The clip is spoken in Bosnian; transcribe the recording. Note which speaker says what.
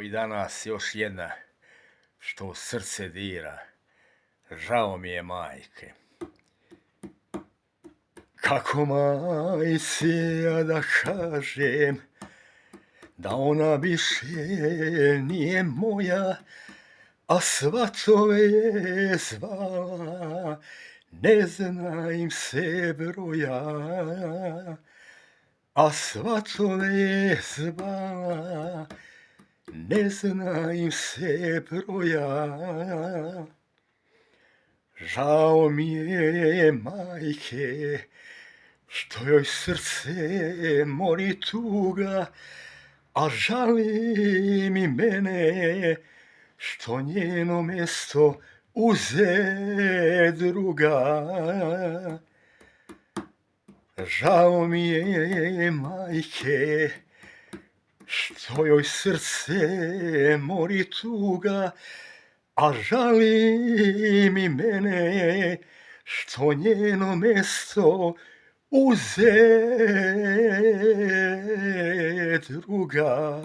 Speaker 1: i danas još jedna što u srce dira. Žao mi je majke. Kako majci ja da kažem da ona više nije moja, a svatove je zvala, ne zna im se broja. A svatove je zvala, ne zna im se broja. Žao mi je majke, što joj srce mori tuga, a žali mi mene, što njeno mjesto uze druga. Žao mi je majke, što joj srce mori tuga, a žali mi mene, što njeno mjesto uze druga.